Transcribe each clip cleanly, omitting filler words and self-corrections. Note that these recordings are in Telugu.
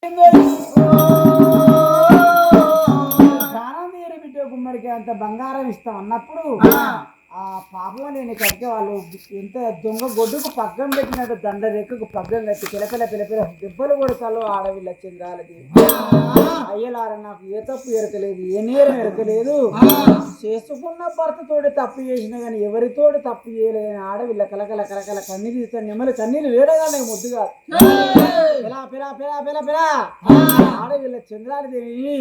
ప్రాణం తీరు బిడ్డ గుమ్మడికి అంత బంగారం ఇస్తాం అన్నప్పుడు ఆ పాపం నేను కడితే వాళ్ళు ఎంత దొంగ గొడ్డుకు పగ్గం పెట్టినట్టు దండ రెక్కకు పగ్గం కట్టి పిలపిల పిలపిల దెబ్బలు కొడతాలో ఆడవిల్ల చంద్రాలది. అయ్యలార నాకు ఏ తప్పు ఎరకలేదు, ఏ నేరం ఎరకలేదు. చేసుకున్న భర్తతోటి తప్పు చేసిన కానీ ఎవరితోటి తప్పు చేయలేని ఆడవిల్ల కలకల కలకల కన్నీరు తీస్తాను. నెమ్మలి కన్నీళ్ళు వేడగానే ముద్దుగా పిలా పిలా పిలా పిలా పిలా ఆడవిల్ల చంద్రాలదేవి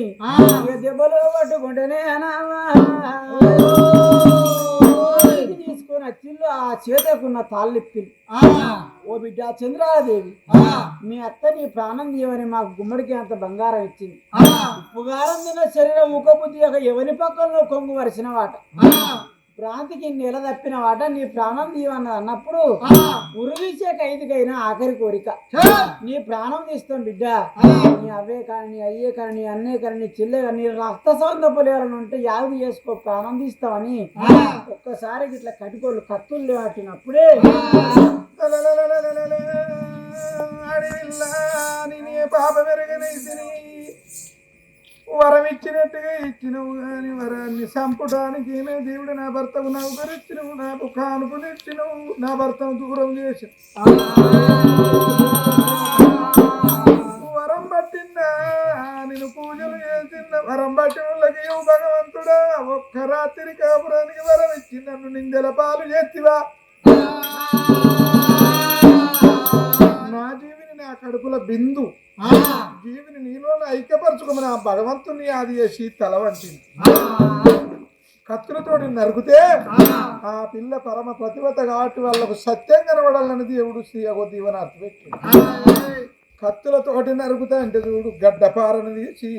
దెబ్బలు పట్టుకుంటేనే తీసుకొని వచ్చిల్లు ఆ చేతకున్న తాళ్ళిప్పి ఓ బిడ్డ చంద్రాదేవి మీ అత్త నీ ప్రాణం తీయమని మాకు గుమ్మడికి అంత బంగారం ఇచ్చింది. ఉప్పుగారం తిన్న శరీరం ముఖబుద్ధి యొక్క ఎవరి పక్కన కొంగు వరిసిన వాట భ్రాంతికి నెల తప్పిన వాట నీ ప్రాణం తీయమన్నది అన్నప్పుడు ఉరివిచ్చే ఖైదుకైనా ఆఖరి కోరిక నీ ప్రాణం తీస్తాం బిడ్డ. నీ అవే కానీ నీ అయ్యే కానీ నీ అన్నే కానీ నీ చెల్లె కానీ నీ రక్త సౌందర్యాలను ఉంటే యాగు చేసుకో ప్రాణం తీస్తామని ఒక్కసారి ఇట్లా కట్టుకోళ్ళు కత్తులు లేవట్టినప్పుడే పాప మెరుగనైతిని వరం ఇచ్చినట్టుగా ఇచ్చినవు కానీ వరాన్ని చంపడానికి దేవుడు నా భర్తకు నౌకరిచ్చినవు, నాకు కానుకనిచ్చినవు, నా భర్తను దూరం చేసి వరం పట్టిందా నేను పూజలు చేసిన వరం పట్టిన వాళ్ళకి భగవంతుడా ఒక్క రాత్రి కాపురానికి వరం ఇచ్చి నన్ను నిందెల పాలు చేతివా నా జీవిని నా కడుపుల బిందు జీవిని నీలో ఐక్యపరచుకోమని ఆ భగవంతుని ఆది చేసి తల వంచింది. కత్తులతోటి నరుకుతే ఆ పిల్ల పరమ ప్రతిభత కాబట్టి వాళ్ళకు సత్యం కనబడాలని దేవుడు శ్రీయగో దీవన అర్థపెట్టింది. కత్తులతోటి నరుకుతా అంటే చూడు గడ్డపారను తీసి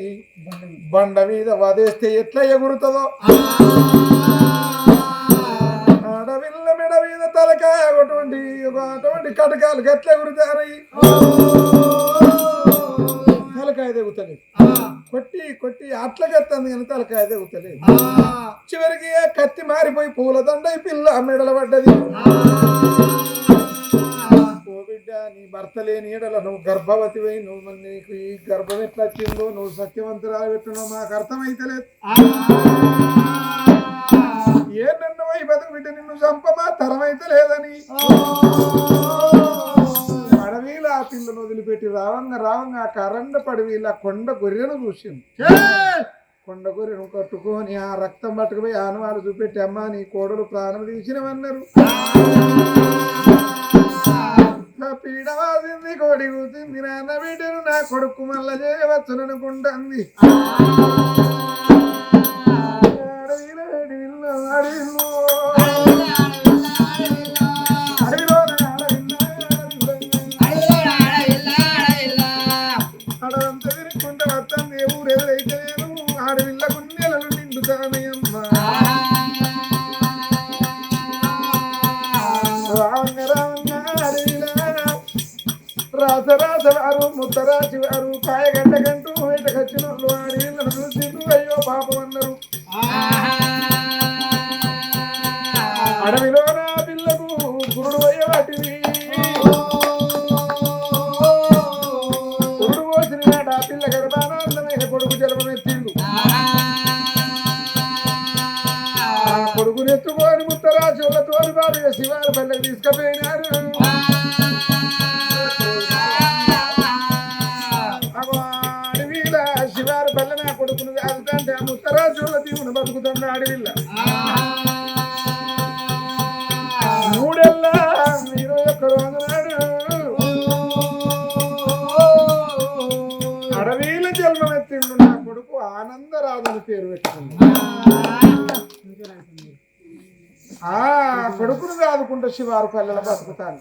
బండ మీద వదేస్తే ఎట్లా ఎగురుతుందో ఆడవిల్ల మెడ మీద తలకాయ అటువంటి కటకాలు ఎట్లా ఎగురుతాయి తలకాయ తెగుతలేదు. కొట్టి కొట్టి అట్లకెత్తంది కానీ తలకాయ తెగుతలేదు. చివరికి కత్తి మారిపోయి పూలదండ పిల్ల మెడల పడ్డది. ఓ బిడ్డ నీ భర్త లేని ఎడల నువ్వు గర్భవతి పోయి నువ్వు నీకు ఈ గర్భం ఎట్లా వచ్చిందో నువ్వు సత్యవంతురాలు పెట్టున్నావు మాకు అర్థమైతలేదు. ఏ నన్ను వై బతుకు బిడ్డ నిన్ను చంపమా తరమైతే లేదని అడవిలో ఆ పిల్లను వదిలిపెట్టి రావంగా కరెండ పడవిల కొండ గొర్రెను చూసింది. కొండ గొర్రెను కట్టుకొని ఆ రక్తం పట్టుకుపోయి ఆనవాళ్ళు చూపెట్టి అమ్మ నీ కోడలు ప్రాణం తీసినవన్నారు. పీడవాసింది కోడి కూసింది నాన్న బిడ్డను నా కొడుకు మళ్ళా చేయవచ్చుననుకుంటుంది. రాసరాసవారు ముత్తరాసి వారు కాయగడ్డ కంటూ వేటకొచ్చిన వాళ్ళు చూసిండు అయ్యో పాపం అన్నారు. అడవిలో నా పిల్లకు గురుడు అయ్యే వాటివి గురుడు పోసిన ఆ పిల్ల గర్భానందమైన కొడుకు జలమెత్తిండు. ఆ కొడుకుని ఎత్తుకొని ముత్తరాసి వాళ్ళ తోడు బాగా శివారి పల్లెకి తీసుకుపోయినారు. శివారు పల్లె నా కొడుకును కాదుతంటే ఆ ముత్తరాజుల దీవును బతుకుతున్న అడవిల్ల మూడెల్లా 21 రోజు నాడు అడవిల జన్మమెత్తిండు నా కొడుకు ఆనందరాజుని పేరు పెట్టుకుంది. ఆ కొడుకును కాదుకుంటే శివారు పల్లెల బతుకుతాను.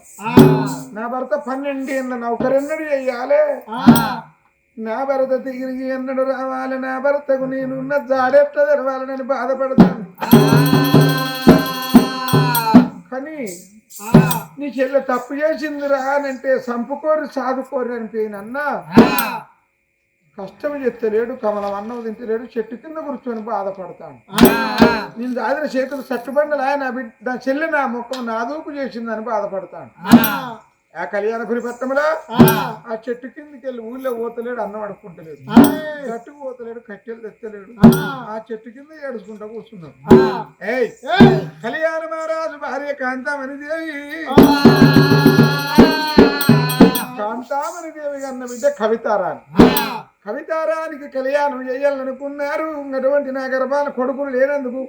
నా భర్త 12 ఏళ్ళ నౌకరెన్నడు చెయ్యాలే, నా భర్త తిరిగి ఎన్నడు రావాలి, నా భర్తకు నేనున్న జాడెట్లా తెరవాలని బాధపడతాను. కానీ నీ చెల్లె తప్పు చేసింది రానంటే సంపుకోరి సాదుకోరి అనిపోయినన్నా కష్టం చెప్తలేడు, కమలం అన్నం తింటలేడు, చెట్టు కింద కూర్చొని బాధపడతాను. నేను దాదిన చేతులు సట్టుబండలా నా చెల్లె నా ముఖం నాదూపు చేసిందని బాధపడతాను. ఆ కళ్యాణపురి పట్టణంలో ఆ చెట్టు కిందికి వెళ్ళి ఊళ్ళో పోతలేడు, అన్నం అడుక్కుంటలేడు, గట్టుకు పోతలేడు, కట్టెలు తెచ్చలేడు, ఆ చెట్టు కింద ఏడుచుకుంటా కూర్చున్నాడు. ఏయ్ కళ్యాణ మహారాజు భార్య కాంతామణి దేవి, కాంతామణి దేవి అన్న బిడ్డ కవితారాణి. కవితారానికి కళ్యాణం చేయాలనుకున్నారు. అటువంటి నా గర్భాన కొడుకులు లేనందుకు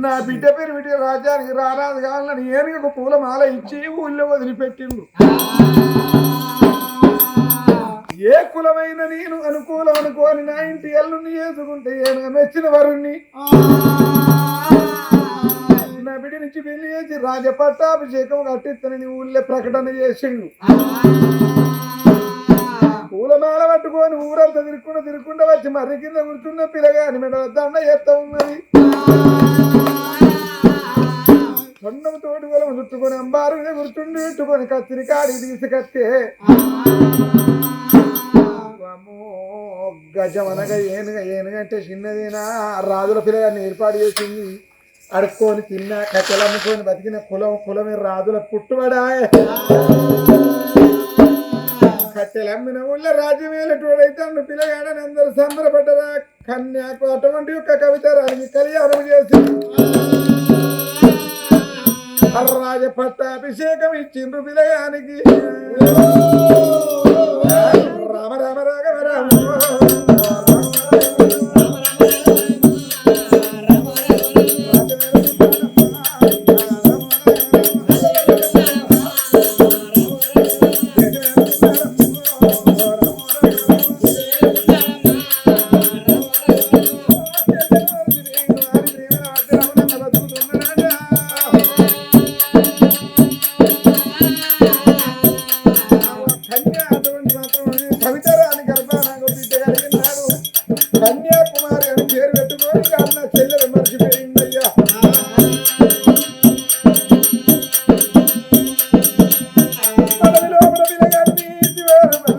నా బిడ్డ పేరు బిడ్డ రాజ్యానికి రారాదు కావాలని ఏనుగకు పూలమాల ఇచ్చి ఊళ్ళో వదిలిపెట్టిండు. ఏ కులమైన నేను అనుకూలం అనుకోని నా ఇంటి ఎల్లుని చేసుకుంటే ఏనుగ మెచ్చిన వరుణ్ణి నా బిడ్డ నుంచి పెళ్లి చేసి రాజపట్టాభిషేకం కట్టిస్తానని ఊళ్ళో ప్రకటన చేసిండు. పూలమాల పట్టుకొని ఊరంతా తిరుక్కుండా వచ్చి మర్రి కింద కూర్చున్న పిల్లగాని మెడ దండ ఎత్త ఉన్నది. సొండం తోటి పొలం చుట్టుకొని అంబారు మీద కూర్చుండి పెట్టుకొని కత్తిరి కాడికి తీసుకొస్తే గజమనగా ఏనుగంటే చిన్నదేనా రాజుల పిల్లగాన్ని ఏర్పాటు చేసింది. అడుక్కొని తిన్న కట్టెలమ్ముకొని బతికిన కులమే రాజుల పుట్టుబడా. కట్టెలమ్మిన ఊళ్ళో రాజ్యమేలటోడైతే అన్ను పిల్లగాడని అందరూ సంబరపడ్డరా. కన్యాకు అటువంటి యొక్క కవితారానికి కళ్యాణం చేసి రాజ పట్టాభిషేకం ఇచ్చిండ్రు పిల్లగానికి. రామ రామ రాఘవ రామ కన్యాకుమారి అని పేరు పెట్టుకొని అన్న చెల్లెలు